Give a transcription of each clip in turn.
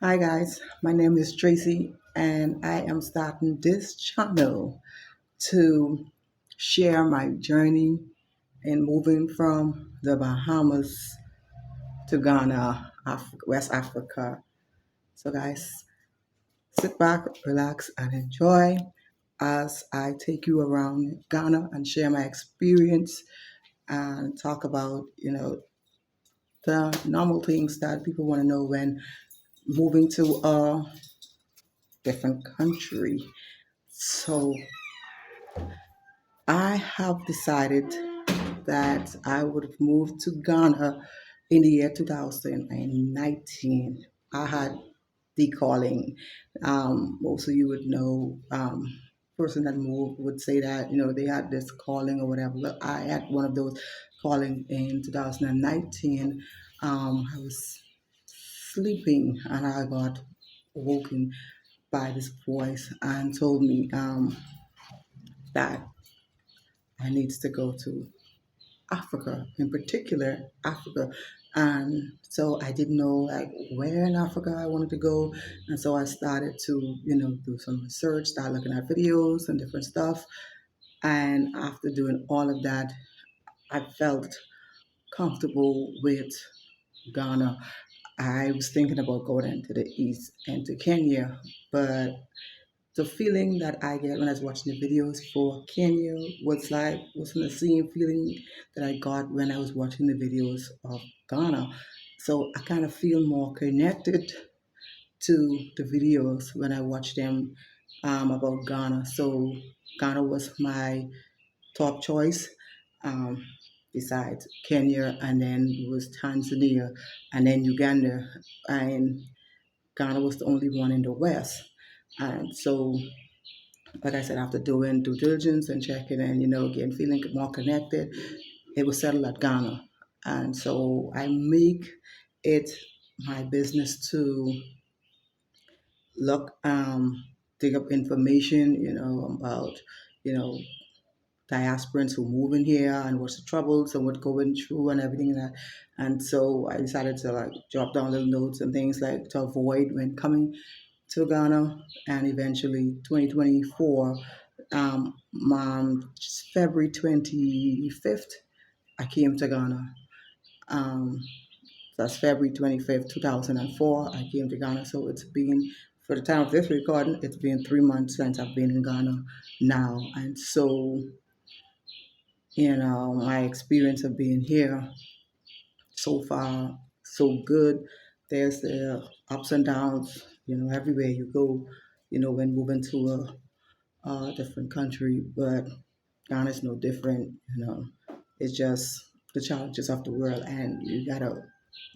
Hi guys, my name is Tracy and I am starting this channel to share my journey in moving from the Bahamas to Ghana, West Africa. So guys, sit back, relax and enjoy as I take you around Ghana and share my experience and talk about, the normal things that people want to know when moving to a different country. So I have decided that I would move to Ghana in the year 2019. I had the calling. Most of you would know, person that moved would say that, they had this calling or whatever. But I had one of those calling in 2019. I was sleeping and I got woken by this voice and told me that I needs to go to Africa, in particular Africa. And so I didn't know like where in Africa I wanted to go. And so I started to, do some research, start looking at videos and different stuff. And after doing all of that, I felt comfortable with Ghana. I was thinking about going into the east and to Kenya, but the feeling that I get when I was watching the videos for Kenya wasn't the same feeling that I got when I was watching the videos of Ghana. So I kind of feel more connected to the videos when I watch them about Ghana. So Ghana was my top choice. Um, Besides Kenya, and then it was Tanzania, and then Uganda, and Ghana was the only one in the West. And so like I said, after doing due diligence and checking and, again, feeling more connected, it was settled at Ghana. And so I make it my business to look, dig up information, about, you know, diasporans who move in here and what's the troubles and what going through and everything like that. And so I decided to like jot down little notes and things like to avoid when coming to Ghana. And eventually 2024, February 25th, I came to Ghana. Um, that's February 25th, 2004. I came to Ghana. So it's been, for the time of this recording, it's been 3 months since I've been in Ghana now. And so, my experience of being here so far, so good. There's the ups and downs, everywhere you go, when moving to a different country, but Ghana is no different. It's just the challenges of the world, and you gotta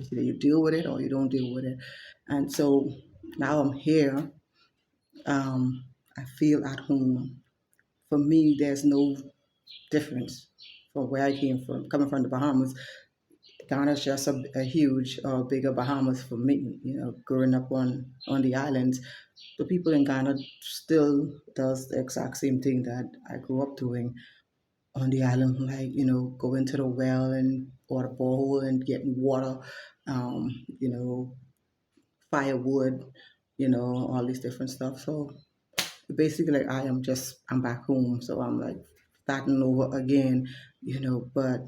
either you deal with it or you don't deal with it. And so now I'm here. I feel at home. For me, there's no difference from where I came from. Coming from the Bahamas, Ghana's just a huge, bigger Bahamas for me. Growing up on the islands, the people in Ghana still does the exact same thing that I grew up doing on the island, like, going to the well and or the borehole and getting water, um, you know, firewood, all these different stuff. So basically, like I'm back home, so I'm like starting over again, but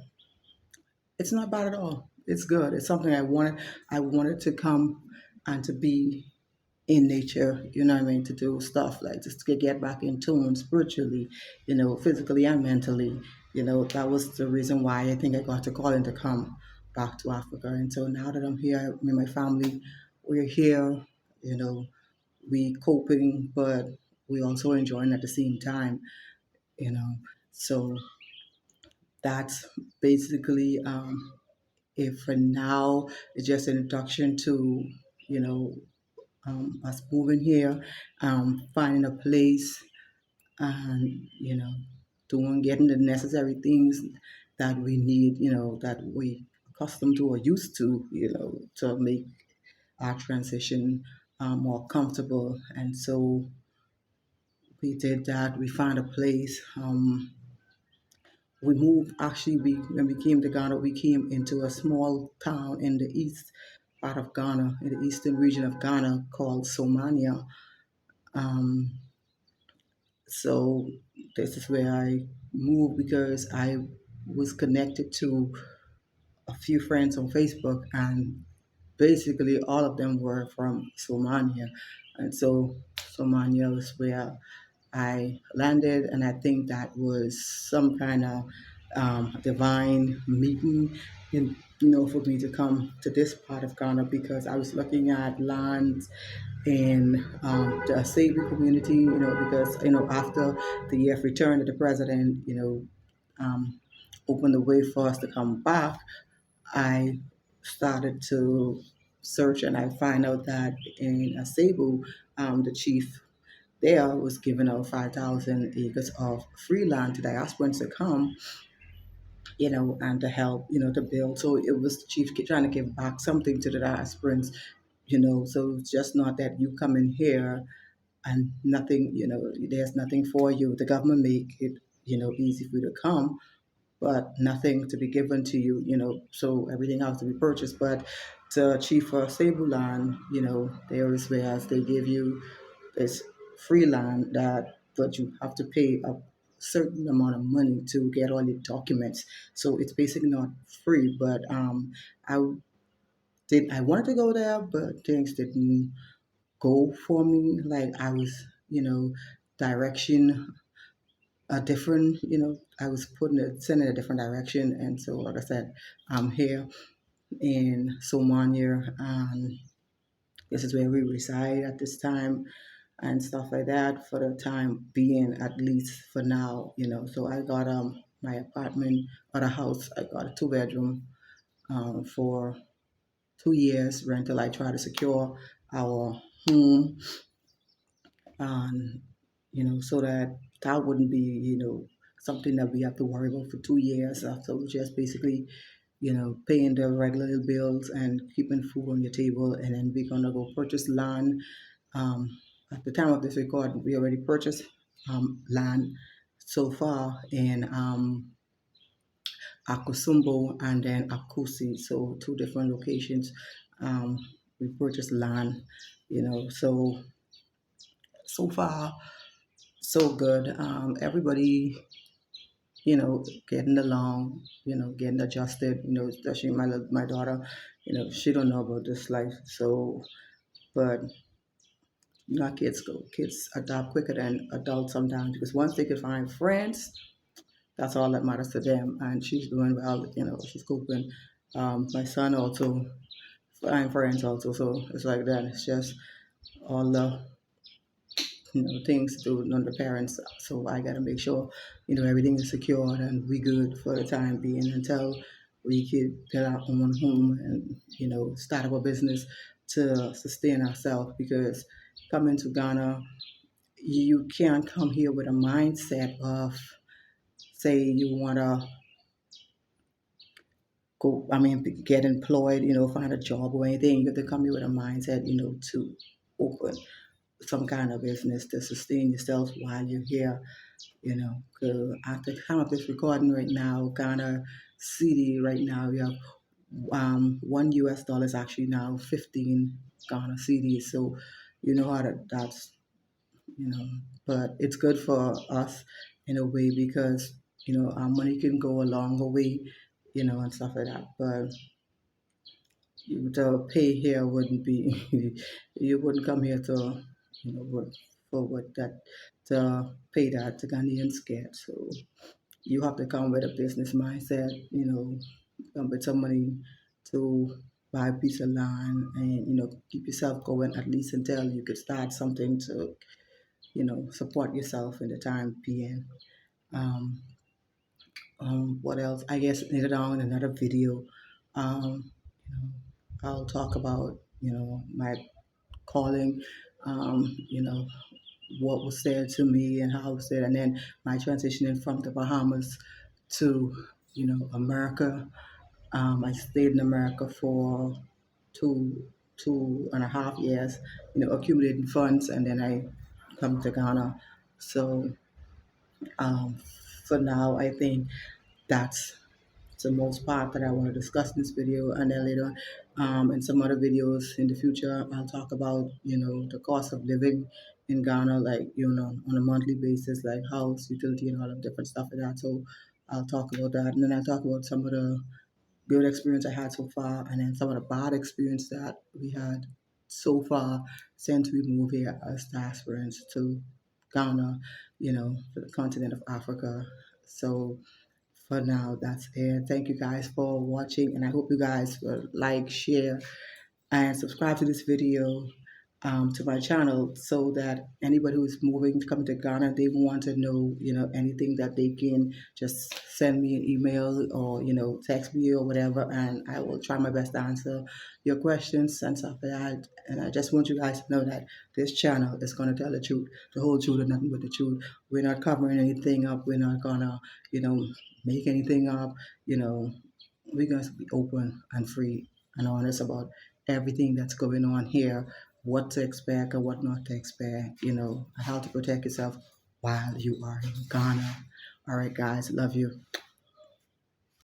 it's not bad at all. It's good. It's something I wanted. I wanted to come and to be in nature, what I mean, to do stuff like just to get back in tune spiritually, physically and mentally. That was the reason why I think I got a calling to come back to Africa. And so now that I'm here, me and my family, we're here, you know, we coping, but we also enjoying at the same time, you know. So that's basically it for now. It's just an introduction to, you know, us moving here, finding a place, and getting the necessary things that we need, that we accustomed to or used to make our transition more comfortable. And so we did that. We found a place. We moved. Actually, we when we came to Ghana, we came into a small town in the east. part of Ghana, in the eastern region of Ghana called Somania. Um, so this is where I moved because I was connected to a few friends on Facebook, and basically all of them were from Somalia. And so Somalia was where I landed, and I think that was some kind of divine meeting, for me to come to this part of Ghana because I was looking at lands in the Sabi community, because after the year of return of the president, opened the way for us to come back. I started to search, and I find out that in Cebu, the chief there was giving out 5,000 acres of free land to diasporans to come, and to help, to build. So it was the chief trying to give back something to the diasporans, so it's just not that you come in here and nothing, there's nothing for you. The government make it, easy for you to come, but nothing to be given to you, so everything has to be purchased. But to Chief Cebulan, there is whereas they give you this free land that, but you have to pay a certain amount of money to get all your documents. So it's basically not free, but I I wanted to go there, but things didn't go for me. Like I was, direction a different, I was putting it sent in a different direction. And so, like I said, I'm here in Somania, and this is where we reside at this time and stuff like that for the time being, at least for now, So I got my apartment or a house. I got a two-bedroom for 2 years rental. I try to secure our home, and so that that wouldn't be, something that we have to worry about for 2 years. So just basically, paying the regular bills and keeping food on your table, and then we're gonna go purchase land. Um, at the time of this record, we already purchased land so far in Akusumbo and then Akusi, so two different locations. Um, we purchased land, so far so good. Everybody, getting along, getting adjusted. Especially my daughter, she don't know about this life. So, but kids go. Kids adapt quicker than adults sometimes because once they can find friends, that's all that matters to them. And she's doing well. She's coping. My son also find friends also. So it's like that. It's just all the things to do on the parents. So I gotta make sure, everything is secured and we good for the time being until we could get our own home and, start up a business to sustain ourselves because coming to Ghana, you can't come here with a mindset of say you wanna go get employed, find a job or anything. You have to come here with a mindset, to open some kind of business to sustain yourself while you're here. 'Cause at the time of this recording right now, Ghana city right now, we have $1 is actually now 15 Ghana cedis. So you know how that's you know, but it's good for us in a way because our money can go a longer way, and stuff like that. But the pay here wouldn't be you wouldn't come here to work for what that to pay that the Ghanaians get. So you have to come with a business mindset, come with some money to buy a piece of land and keep yourself going at least until you could start something to support yourself in the time being. Um, what else? I guess later on in another video, I'll talk about my calling, what was said to me and how it was said, and then my transitioning from the Bahamas to America. I stayed in America for two and a half years, accumulating funds, and then I come to Ghana. So um, for now, I think that's the most part that I want to discuss in this video, and then later on In some other videos in the future, I'll talk about, the cost of living in Ghana, like, on a monthly basis, like house, utility, and all of different stuff like that. So I'll talk about that. And then I'll talk about some of the good experience I had so far, and then some of the bad experience that we had so far since we moved here as diasporans to Ghana, to the continent of Africa. So for now, that's it. Thank you guys for watching, and I hope you guys will like, share, and subscribe to this video, to my channel, so that anybody who is moving to come to Ghana, they want to know, anything, that they can just send me an email, or, text me or whatever, and I will try my best to answer your questions and stuff like that. And I just want you guys to know that this channel is going to tell the truth, the whole truth, and nothing but the truth. We're not covering anything up. We're not going to, make anything up. You know, we're going to be open and free and honest about everything that's going on here, what to expect or what not to expect, how to protect yourself while you are in Ghana. All right, guys, love you.